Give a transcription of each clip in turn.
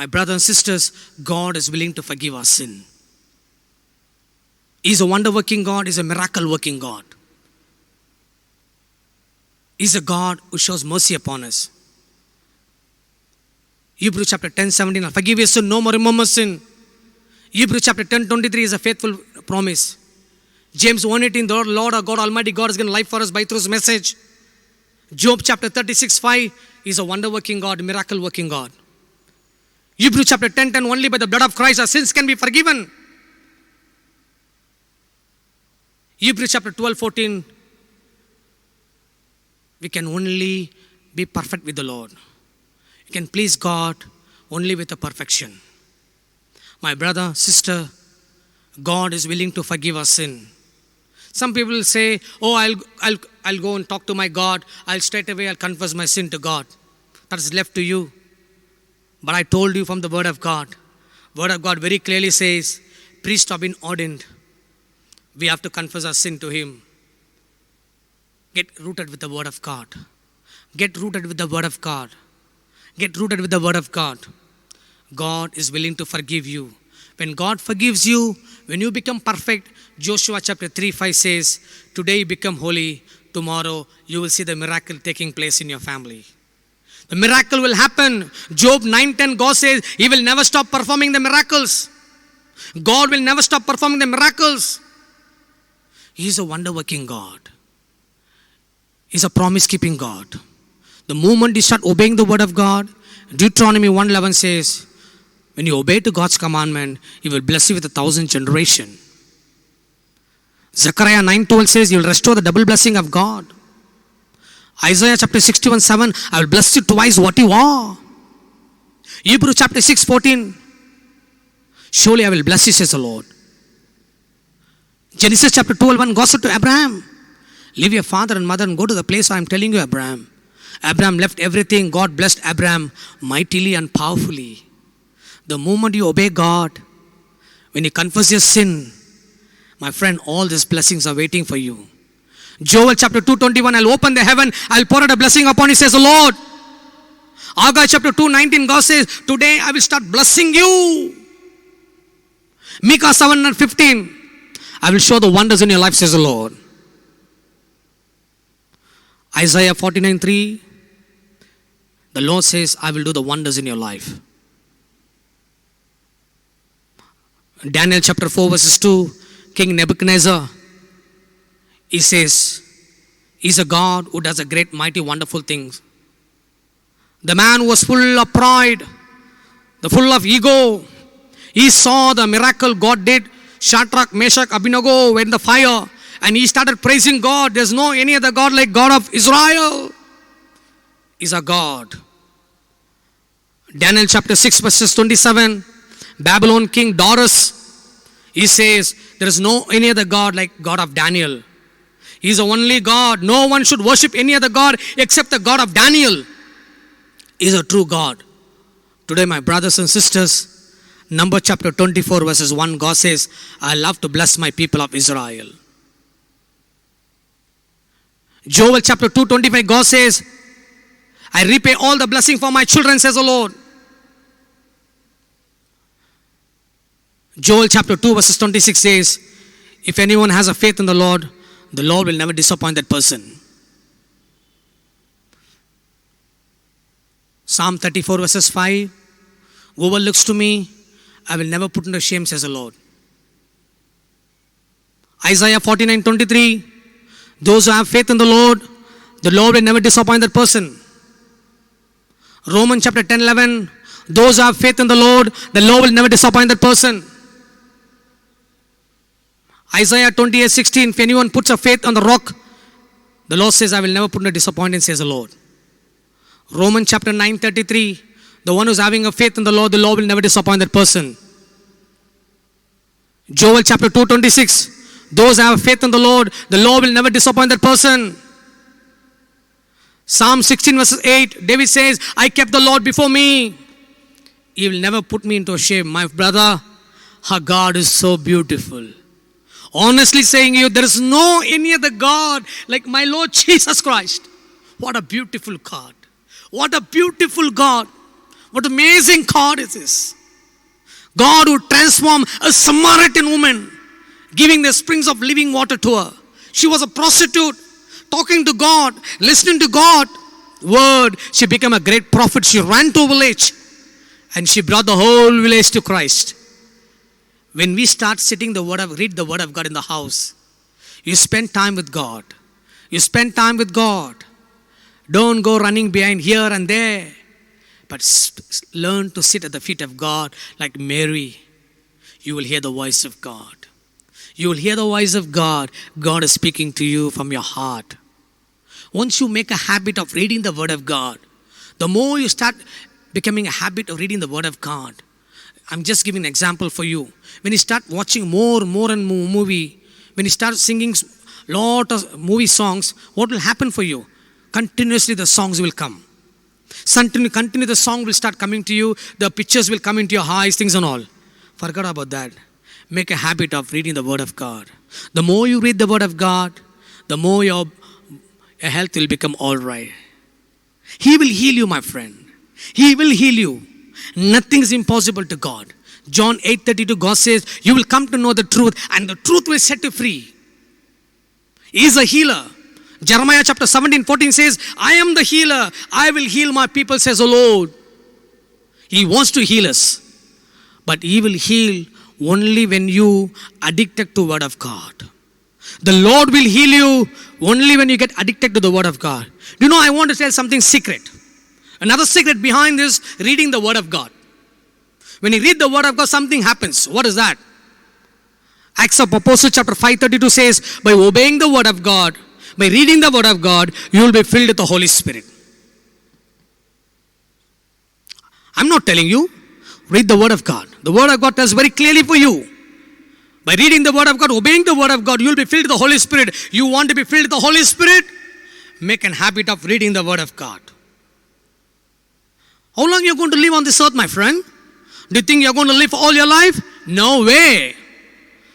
My brothers and sisters, God is willing to forgive our sin. He's a wonder-working God. He's a miracle-working God. He's a God who shows mercy upon us. Hebrews chapter 10:17, I'll forgive your sin, no more remember sin. Hebrews chapter 10:23 is a faithful promise. James 1:18, the Lord our God, Almighty God has given life for us by through His message. Job chapter 36:5 is a wonder-working God, miracle-working God. Hebrews chapter 10:10, only by the blood of Christ our sins can be forgiven. Hebrews chapter 12:14, we can only be perfect with the Lord. You can please God only with a perfection. My brother, sister, God is willing to forgive our sin. Some people will say, oh, I'll go and talk to my God. I'll confess my sin to God. That is left to you. But I told you from the Word of God. Word of God very clearly says, priests have been ordained. We have to confess our sin to Him. Get rooted with the Word of God. Get rooted with the Word of God. Get rooted with the Word of God. God is willing to forgive you. When God forgives you, when you become perfect, Joshua chapter 3:5 says, today you become holy, tomorrow you will see the miracle taking place in your family. The miracle will happen. Job 9:10, God says, He will never stop performing the miracles. God will never stop performing the miracles. He is a wonder-working God. He is a promise-keeping God. The moment you start obeying the Word of God, Deuteronomy 1:11 says, when you obey to God's commandment, He will bless you with 1,000 generations. Zechariah 9:12 says, He will restore the double blessing of God. Isaiah chapter 61:7, I will bless you twice what you are. Hebrews chapter 6:14, surely I will bless you, says the Lord. Genesis chapter 12:1, God said to Abraham, leave your father and mother and go to the place I am telling you, Abraham. Abraham left everything. God blessed Abraham mightily and powerfully. The moment you obey God, when you confess your sin, my friend, all these blessings are waiting for you. Joel chapter 2:21, I'll open the heaven, I'll pour out a blessing upon you, says the Lord. Haggai chapter 2:19, God says, today I will start blessing you. Micah 7:15, I will show the wonders in your life, says the Lord. Isaiah 49:3, the Lord says, I will do the wonders in your life. Daniel chapter 4:2, King Nebuchadnezzar, he says, He's a God who does a great, mighty, wonderful things. The man was full of pride, full of ego. He saw the miracle God did. Shadrach, Meshach, Abednego were in the fire, and he started praising God. There's no any other God like God of Israel. He's a God. Daniel chapter 6:27, Babylon king Darius, he says, there is no any other God like God of Daniel. He's the only God. No one should worship any other God except the God of Daniel. He's a true God. Today, my brothers and sisters, Number chapter 24:1, God says, I love to bless my people of Israel. Joel chapter 2:25, God says, I repay all the blessing for my children, says the Lord. Joel chapter 2:26 says, if anyone has a faith in the Lord will never disappoint that person. Psalm 34:5, whoever looks to me, I will never put into shame, says the Lord. Isaiah 49:23, those who have faith in the Lord will never disappoint that person. Romans chapter 10:11, those who have faith in the Lord will never disappoint that person. Isaiah 28:16, if anyone puts a faith on the rock, the Lord says, I will never put in a disappointment, says the Lord. Romans chapter 9:33, the one who's having a faith in the Lord will never disappoint that person. Joel chapter 2:26, those who have faith in the Lord will never disappoint that person. Psalm 16:8, David says, I kept the Lord before me. He will never put me into shame. My brother, our God is so beautiful. Honestly saying you, there is no any other God like my Lord Jesus Christ. What a beautiful God. What a beautiful God. What amazing God is this? God who transformed a Samaritan woman, giving the springs of living water to her. She was a prostitute, talking to God, listening to God. Word, she became a great prophet. She ran to a village and she brought the whole village to Christ. When we start read the word of God in the house, you spend time with God. You spend time with God. Don't go running behind here and there, but learn to sit at the feet of God like Mary. You will hear the voice of God. You will hear the voice of God. God is speaking to you from your heart. Once you make a habit of reading the word of God, the more you start becoming a habit of reading the word of God. I'm just giving an example for you. When you start watching more and more movie, when you start singing lot of movie songs, what will happen for you? Continuously the songs will come. Continue the song will start coming to you. The pictures will come into your eyes, things and all. Forget about that. Make a habit of reading the word of God. The more you read the word of God, the more your health will become all right. He will heal you, my friend. He will heal you. Nothing is impossible to God. John 8:32, God says, you will come to know the truth and the truth will set you free. He is a healer. Jeremiah chapter 17:14 says, I am the healer. I will heal my people, says the Lord. He wants to heal us. But He will heal only when you addicted to word of God. The Lord will heal you only when you get addicted to the word of God. Do you know, I want to tell something secret. Another secret behind this, reading the word of God. When you read the word of God, something happens. What is that? Acts of Apostles chapter 5:32 says, by obeying the word of God, by reading the word of God, you will be filled with the Holy Spirit. I'm not telling you, read the word of God. The word of God tells very clearly for you. By reading the word of God, obeying the word of God, you will be filled with the Holy Spirit. You want to be filled with the Holy Spirit? Make a habit of reading the word of God. How long are you going to live on this earth, my friend? Do you think you're going to live all your life? No way.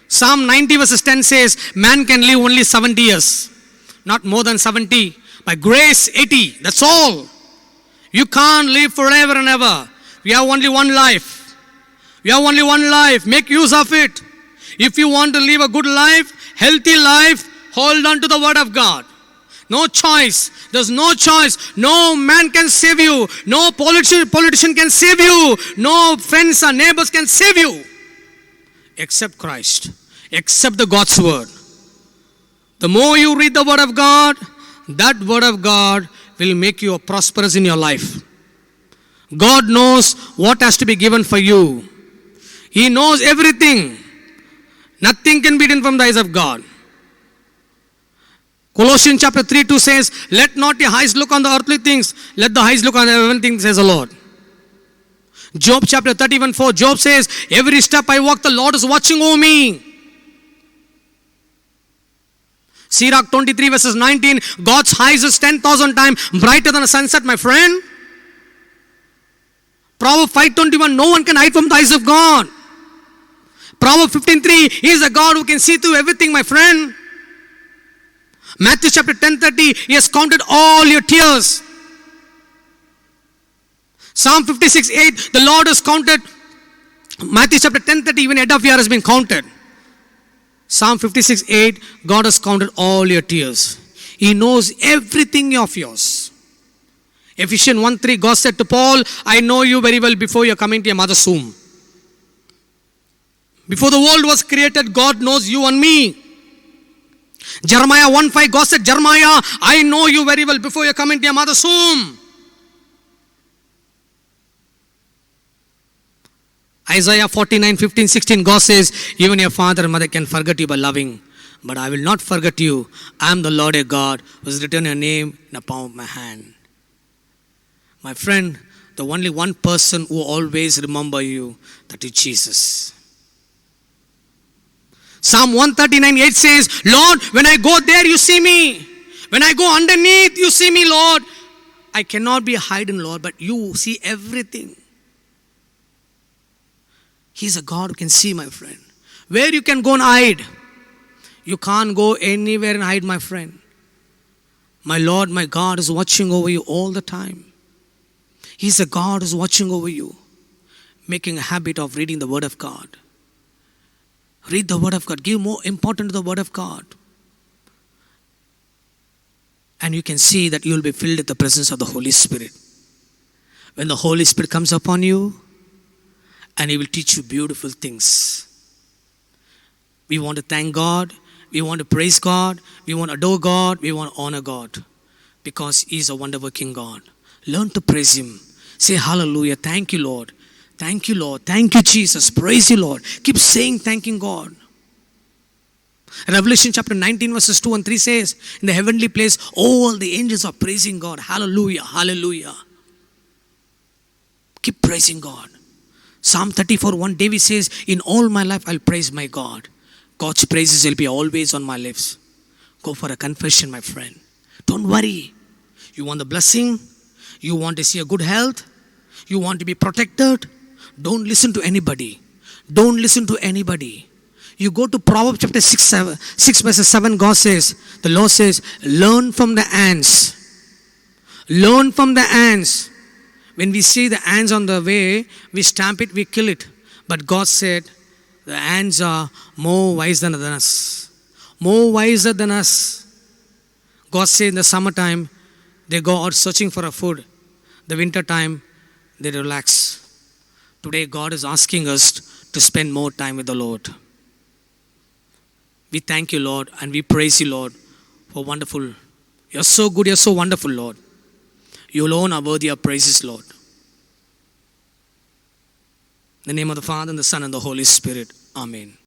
Psalm 90 verses 10 says, man can live only 70 years. Not more than 70. By grace, 80. That's all. You can't live forever and ever. We have only one life. We have only one life. Make use of it. If you want to live a good life, healthy life, hold on to the word of God. No choice. There's no choice. No man can save you. No politician can save you. No friends or neighbors can save you. Except Christ. Except the God's word. The more you read the word of God, that word of God will make you prosperous in your life. God knows what has to be given for you. He knows everything. Nothing can be hidden from the eyes of God. Colossians chapter 3:2 says, let not your eyes look on the earthly things, let the eyes look on the heavenly things, says the Lord. Job chapter 31:4, Job says, every step I walk, the Lord is watching over me. Sirach 23 verses 19, God's eyes is 10,000 times brighter than a sunset, my friend. Proverbs 5:21, no one can hide from the eyes of God. Proverbs 15:3, He is a God who can see through everything, my friend. Matthew chapter 10:30, He has counted all your tears. Psalm 56:8, the Lord has counted. Matthew chapter 10:30, even head of year has been counted. Psalm 56:8, God has counted all your tears. He knows everything of yours. Ephesians 1:3, God said to Paul, I know you very well before you are coming to your mother's womb. Before the world was created, God knows you and me. Jeremiah 1:5, God said, Jeremiah, I know you very well before you are coming to your mother's womb. Isaiah 49:15-16, God says, even your father and mother can forget you by loving, but I will not forget you. I am the Lord your God, who has written your name in the palm of my hand. My friend, the only one person who always remember you, that is Jesus. Psalm 139:8 says, Lord, when I go there, you see me. When I go underneath, you see me, Lord. I cannot be hidden, Lord, but you see everything. He's a God who can see, my friend. Where you can go and hide. You can't go anywhere and hide, my friend. My Lord, my God is watching over you all the time. He's a God who's watching over you, making a habit of reading the Word of God. Read the Word of God. Give more importance to the Word of God. And you can see that you will be filled with the presence of the Holy Spirit. When the Holy Spirit comes upon you, and He will teach you beautiful things. We want to thank God. We want to praise God. We want to adore God. We want to honor God. Because He is a wonder-working God. Learn to praise Him. Say hallelujah. Thank you, Lord. Thank you, Lord. Thank you, Jesus. Praise you, Lord. Keep saying thanking God. Revelation chapter 19 verses 2 and 3 says, in the heavenly place, all the angels are praising God. Hallelujah. Hallelujah. Keep praising God. Psalm 34:1, David says, in all my life I'll praise my God. God's praises will be always on my lips. Go for a confession, my friend. Don't worry. You want the blessing? You want to see a good health? You want to be protected? Don't listen to anybody. Don't listen to anybody. You go to Proverbs chapter 6 verses 7, God says, the Lord says, learn from the ants. Learn from the ants. When we see the ants on the way, we stamp it, we kill it. But God said, the ants are more wiser than us. More wiser than us. God said in the summertime, they go out searching for a food. The winter time, they relax. Today, God is asking us to spend more time with the Lord. We thank you, Lord, and we praise you, Lord, for wonderful. You're so good, you're so wonderful, Lord. You alone are worthy of praises, Lord. In the name of the Father, and the Son, and the Holy Spirit. Amen.